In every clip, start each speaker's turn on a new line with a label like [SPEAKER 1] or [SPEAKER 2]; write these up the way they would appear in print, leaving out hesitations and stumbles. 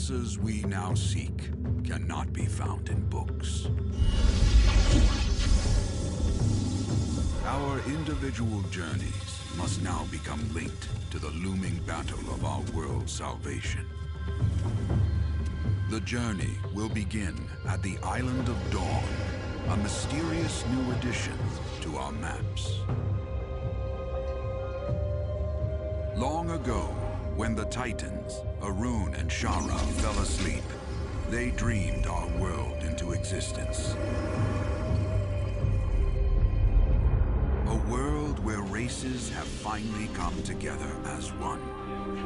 [SPEAKER 1] answers we now seek cannot be found in books. Our individual journeys must now become linked to the looming battle of our world's salvation. The journey will begin at the Island of Dawn, a mysterious new addition to our maps. Long ago, when the Titans, Arun and Shara, fell asleep, they dreamed our world into existence. A world where races have finally come together as one,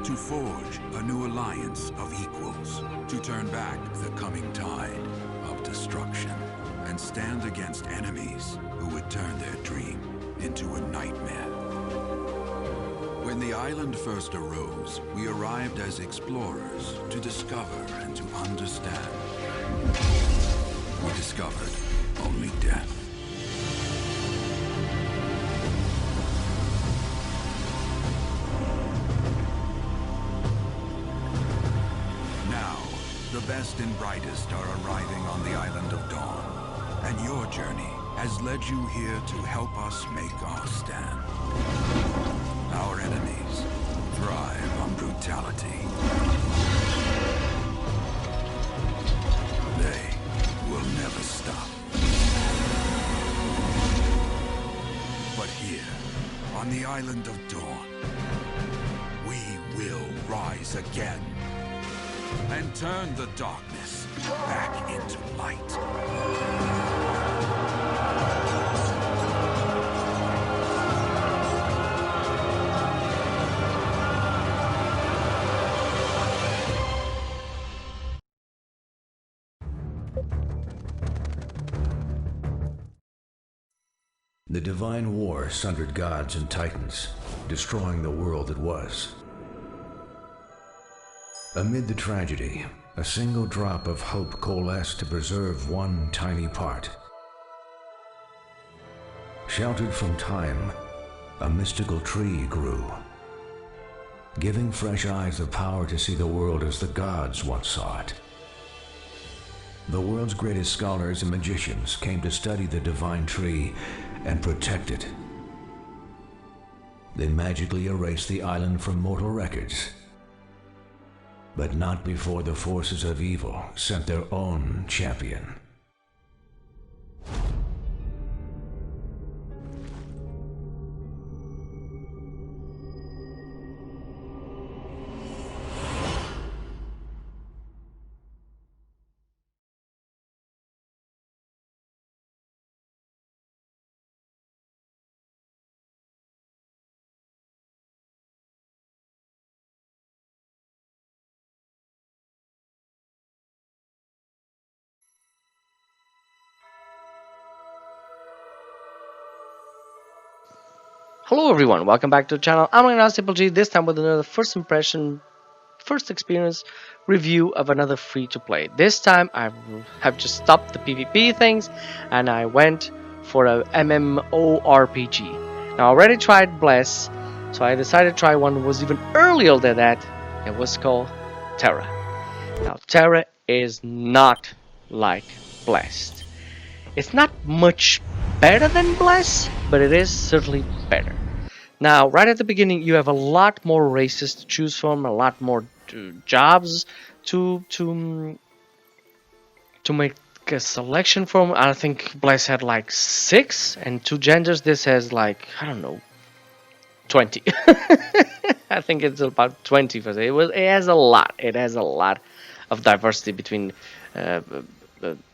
[SPEAKER 1] to forge a new alliance of equals, to turn back the coming tide of destruction, and stand against enemies who would turn their dream into a nightmare. When the island first arose, we arrived as explorers to discover and to understand. We discovered only death. Now, the best and brightest are arriving on the Island of Dawn, and your journey has led you here to help us make our stand. Our enemies thrive on brutality. They will never stop. But here, on the Island of Dawn, we will rise again and turn the darkness back into light.
[SPEAKER 2] The Divine War sundered gods and titans, destroying the world that was. Amid the tragedy, a single drop of hope coalesced to preserve one tiny part. Sheltered from time, a mystical tree grew, giving fresh eyes the power to see the world as the gods once saw it. The world's greatest scholars and magicians came to study the divine tree and protect it. They magically erased the island from mortal records. But not before the forces of evil sent their own champion.
[SPEAKER 3] Hello everyone, welcome back to the channel. I'm Simple G, this time with another first experience review of another free-to-play. This time I have just stopped the PvP things and I went for a MMORPG. Now I already tried Bless, so I decided to try one that was even earlier than that. It was called Tera. Now Tera is not like Blessed. It's not much better than Bless, but it is certainly better. Now, right at the beginning, you have a lot more races to choose from, a lot more jobs to make a selection from. I think Bless had like 6, and 2 genders. This has like, I don't know, 20. I think it's about 20 for it. It has a lot. It has a lot of diversity between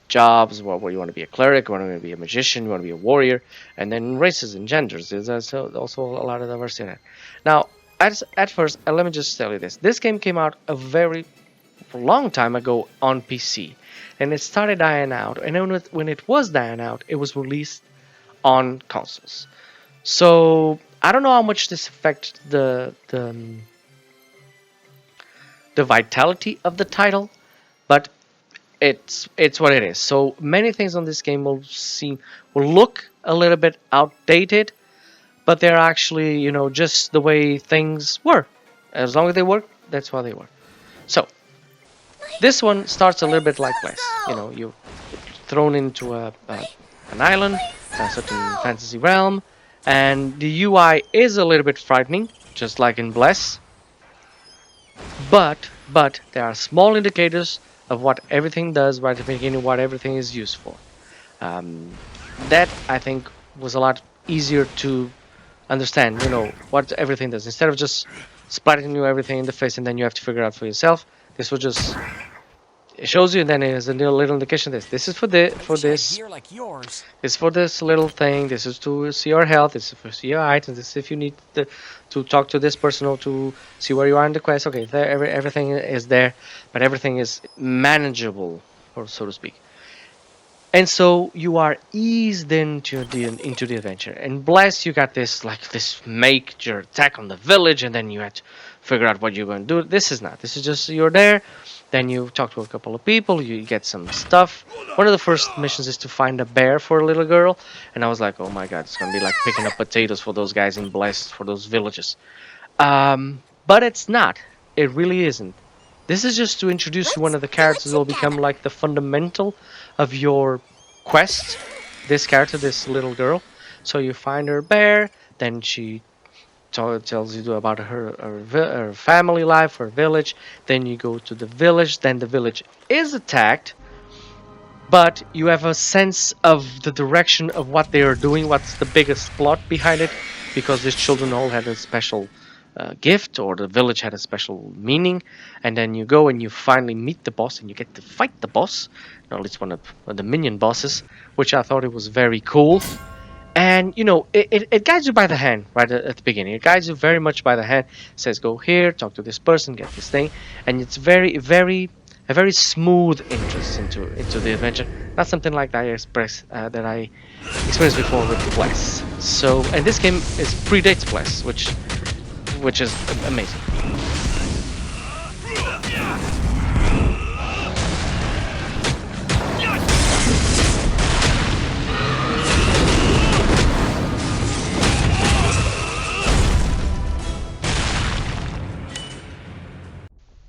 [SPEAKER 3] jobs, where you want to be a cleric, you want to be a magician, you want to be a warrior, and then races and genders. There's also a lot of diversity in it. Now, at first, let me just tell you this. This game came out a very long time ago on PC, and it started dying out, and then when it was dying out, it was released on consoles. So, I don't know how much this affected the vitality of the title, but it's what it is. So many things on this game will look a little bit outdated, but they're actually, you know, just the way things were. As long as they work, that's why they work. So This one starts a little bit like Bless. You know, you're thrown into an island, a certain fantasy realm, and the UI is a little bit frightening, just like in Bless. But there are small indicators of what everything does right at the beginning, what everything is used for. Um, that I think was a lot easier to understand. You know what everything does instead of just splattering you everything in the face and then you have to figure out for yourself. This will just it shows you, and then it has a little indication. This is for this.
[SPEAKER 4] Gear like yours.
[SPEAKER 3] It's for this little thing. This is to see your health. This is for see your items. This is if you need to talk to this person or to see where you are in the quest. Okay, there, everything is there, but everything is manageable, or so to speak. And so you are eased into the adventure. And Bless, you got this like this major attack on the village, and then you had to figure out what you're going to do. This is not. This is just you're there. Then you talk to a couple of people, you get some stuff. One of the first missions is to find a bear for a little girl. And I was like, oh my god, it's going to be like picking up potatoes for those guys in Blessed, for those villages. But it's not. It really isn't. This is just to introduce you one of the characters that will become like the fundamental of your quest. This character, this little girl. So you find her bear, then she tells you about her family life, her village. Then you go to the village. Then the village is attacked, but you have a sense of the direction of what they are doing. What's the biggest plot behind it? Because these children all had a special gift, or the village had a special meaning. And then you go and you finally meet the boss, and you get to fight the boss. Or at least one of the minion bosses, which I thought it was very cool. And you know, it guides you by the hand right at the beginning. It guides you very much by the hand. It says go here, talk to this person, get this thing, and it's a very smooth interest into the adventure. Not something like that I experienced before with Bless. So, and this game predates Bless, which is amazing.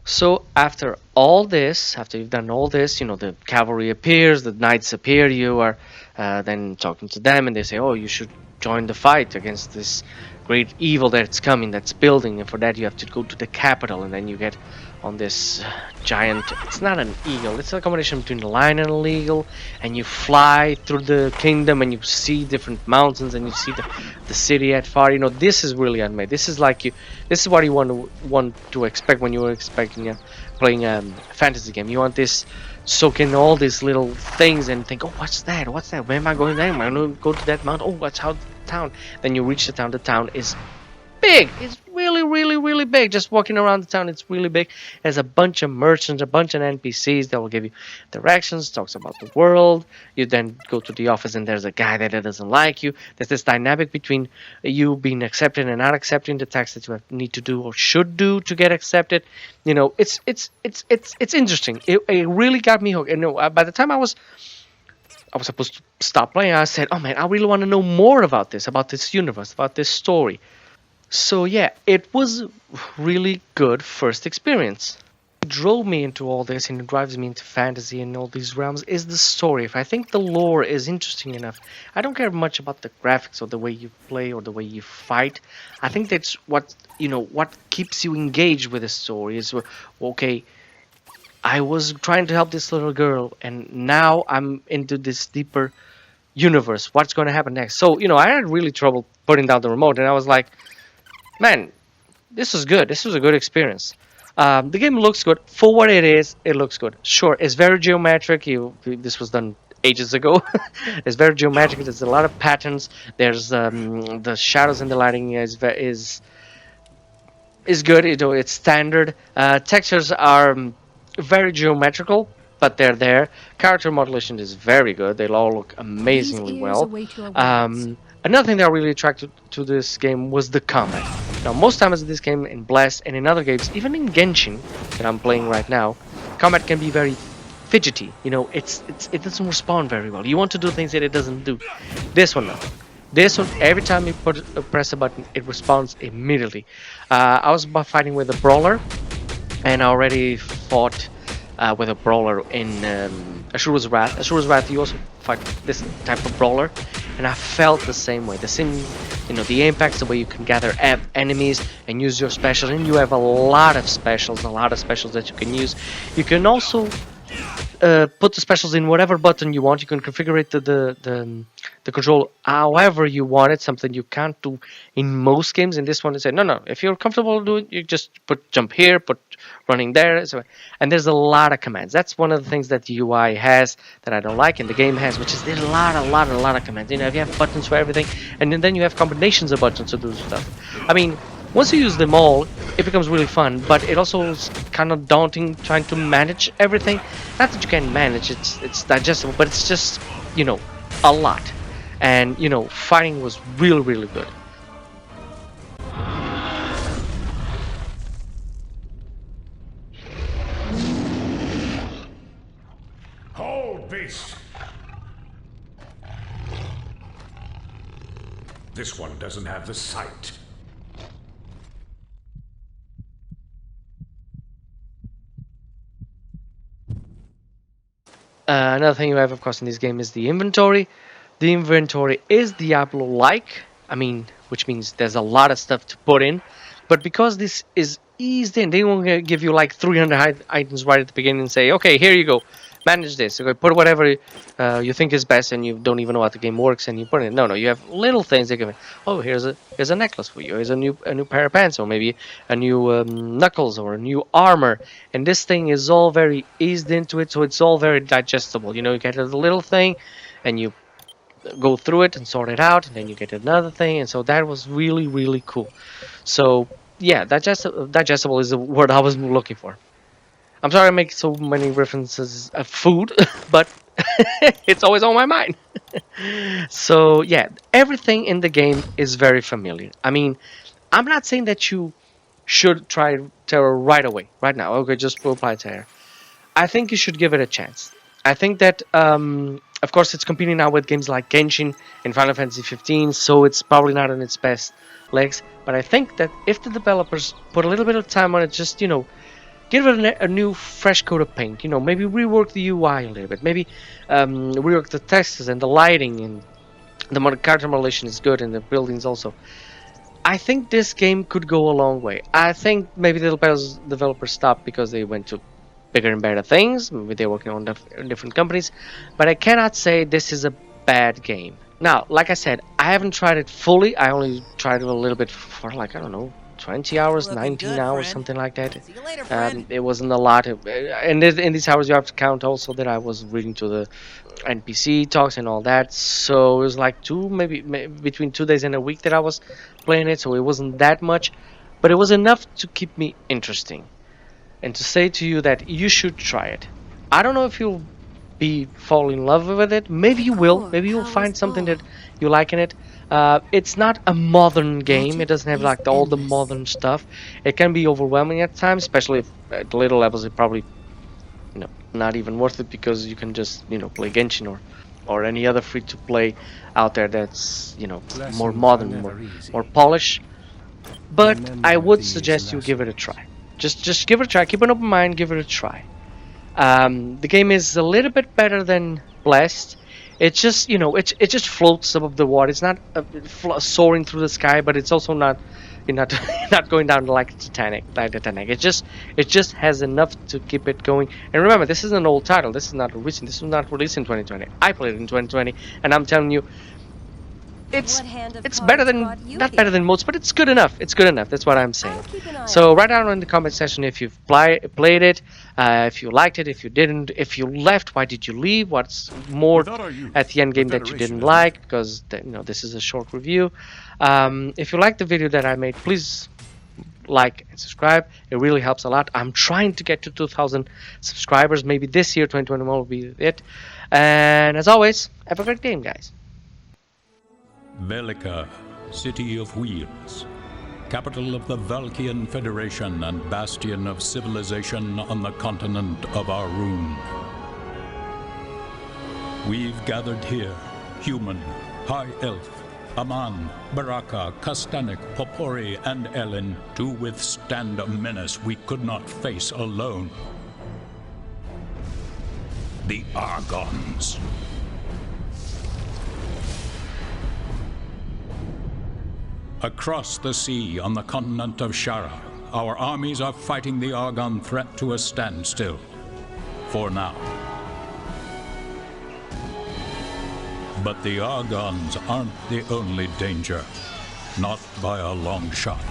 [SPEAKER 3] So after all this, after you've done all this, you know, the cavalry appears, the knights appear, you are then talking to them, and they say, oh, you should join the fight against this great evil that's coming, that's building, and for that you have to go to the capital, and then you get on this giant, it's not an eagle, it's a combination between a lion and an eagle, and you fly through the kingdom, and you see different mountains, and you see the city at far. You know, this is really unmade. This is like this is what you want to expect when you were expecting playing a fantasy game. You want this, soak in all these little things and think, oh, what's that? Where am I going there? Am I going to go to that mountain? Oh, what's how the town? Then you reach the town. The town is big. It's really big. Just walking around the town, it's really big. There's a bunch of merchants, a bunch of NPCs that will give you directions, talks about the world. You then go to the office, and there's a guy that doesn't like you. There's this dynamic between you being accepted and not accepting the tasks that you need to do or should do to get accepted. You know, it's interesting. It really got me hooked. And by the time I was supposed to stop playing, I said, oh man, I really want to know more about this universe, about this story. So yeah, it was really good first experience. What drove me into all this, and it drives me into fantasy and all these realms, is the story. If I think the lore is interesting enough, I don't care much about the graphics or the way you play or the way you fight. I think that's what keeps you engaged with the story. Is okay, I was trying to help this little girl, and now I'm into this deeper universe. What's going to happen next? So, I had really trouble putting down the remote, and I was like, man, this was good. This was a good experience. The game looks good. For what it is, it looks good. Sure, it's very geometric. This was done ages ago. It's very geometric. There's a lot of patterns. There's the shadows and the lighting is good. It's standard. Textures are very geometrical, but they're there. Character modulation is very good. They all look amazingly well. Another thing that really attracted to this game was the combat. Now, most times in this game, in Blast, and in other games, even in Genshin, that I'm playing right now, combat can be very fidgety. It doesn't respond very well. You want to do things that it doesn't do. This one, no. This one, every time you press a button, it responds immediately. I was fighting with a brawler, and I already fought with a brawler in Ashura's Wrath. Ashura's Wrath, you also fight this type of brawler, and I felt the same way. The same, you know, the impacts, the way you can gather enemies and use your specials, and you have a lot of specials that you can use. You can also put the specials in whatever button you want. You can configure it to the control however you want it, something you can't do in most games. In this one, they say no, if you're comfortable doing it, you just put jump here, put running there. So, and there's a lot of commands. That's one of the things that the UI has that I don't like, and the game has, which is there's a lot of commands. You know, if you have buttons for everything, and then you have combinations of buttons to do stuff. I mean, once you use them all, it becomes really fun, but it also is kind of daunting trying to manage everything. Not that you can manage, it's digestible, but it's just, you know, a lot. And, you know, fighting was really good.
[SPEAKER 2] Hold, beast! This one doesn't have the sight.
[SPEAKER 3] Another thing you have, of course, in this game is the inventory. The inventory is Diablo-like, I mean, which means there's a lot of stuff to put in. But because this is eased in, they won't give you like 300 items right at the beginning and say, okay, here you go, manage this. Okay, put whatever you think is best, and you don't even know how the game works, and you put it in. No, you have little things that give. Oh, here's a necklace for you. Here's a new pair of pants, or maybe a new knuckles, or a new armor. And this thing is all very eased into it, so it's all very digestible. You know, you get a little thing, and you go through it and sort it out, and then you get another thing, and so that was really cool. So yeah, digestible is the word I was looking for. I'm sorry I make so many references of food, but it's always on my mind. So yeah, everything in the game is very familiar. I mean, I'm not saying that you should try Tera right away, right now. Okay, just apply Tera. I think you should give it a chance. I think that, of course, it's competing now with games like Genshin and Final Fantasy 15, so it's probably not on its best legs. But I think that if the developers put a little bit of time on it, just, you know, give it a new, fresh coat of paint. You know, maybe rework the UI a little bit. Maybe rework the textures and the lighting, and the character modulation is good, and the buildings also. I think this game could go a long way. I think maybe the developers stopped because they went to bigger and better things. Maybe they're working on different companies, but I cannot say this is a bad game. Now, like I said, I haven't tried it fully. I only tried it a little bit for, like, I don't know, 20 hours, 19 hours, something like that.
[SPEAKER 4] See you later, friend.
[SPEAKER 3] It wasn't a lot. And in these hours, you have to count also that I was reading to the NPC talks and all that. So it was like maybe between 2 days and a week that I was playing it. So it wasn't that much, but it was enough to keep me interesting. And to say to you that you should try it. I don't know if you'll fall in love with it. Maybe you will. Maybe you'll find something that you like in it. It's not a modern game. It doesn't have like all the modern stuff. It can be overwhelming at times, especially if at the later levels it probably, you know, not even worth it, because you can just, you know, play Genshin or any other free-to-play out there that's, you know, more modern, more polished. But I would suggest you give it a try. Just give it a try. Keep an open mind. Give it a try. The game is a little bit better than Blessed. It's just, you know, it just floats above the water. It's not soaring through the sky, but it's also not, you're not not going down like Titanic. It just has enough to keep it going. And remember, this is an old title. This is not recent. This was not released in 2020. I played it in 2020, and I'm telling you, it's better than, not better than most, but it's good enough. It's good enough. That's what I'm saying. So write down in the comment section if you've played it, if you liked it, if you didn't, if you left, why did you leave, what's more at the end game that you didn't like, because, you know, this is a short review. If you liked the video that I made, please like and subscribe. It really helps a lot. I'm trying to get to 2,000 subscribers. Maybe this year, 2021, will be it. And as always, have a great game, guys.
[SPEAKER 5] Velica, City of Wheels, capital of the Valkian Federation and bastion of civilization on the continent of Arun. We've gathered here, human, high elf, Aman, Baraka, Kastanik, Popori, and Ellen, to withstand a menace we could not face alone. the Argons. Across the sea on the continent of Shara, our armies are fighting the Argon threat to a standstill. For now. But the Argons aren't the only danger. Not by a long shot.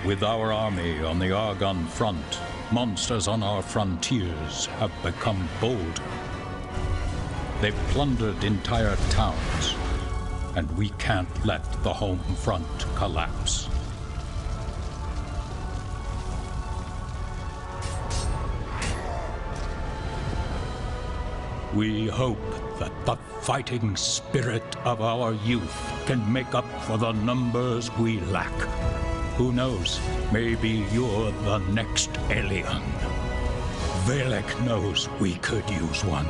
[SPEAKER 5] With our army on the Argon front, monsters on our frontiers have become bolder. They've plundered entire towns, and we can't let the home front collapse. We hope that the fighting spirit of our youth can make up for the numbers we lack. Who knows, maybe you're the next alien. Valek knows we could use one.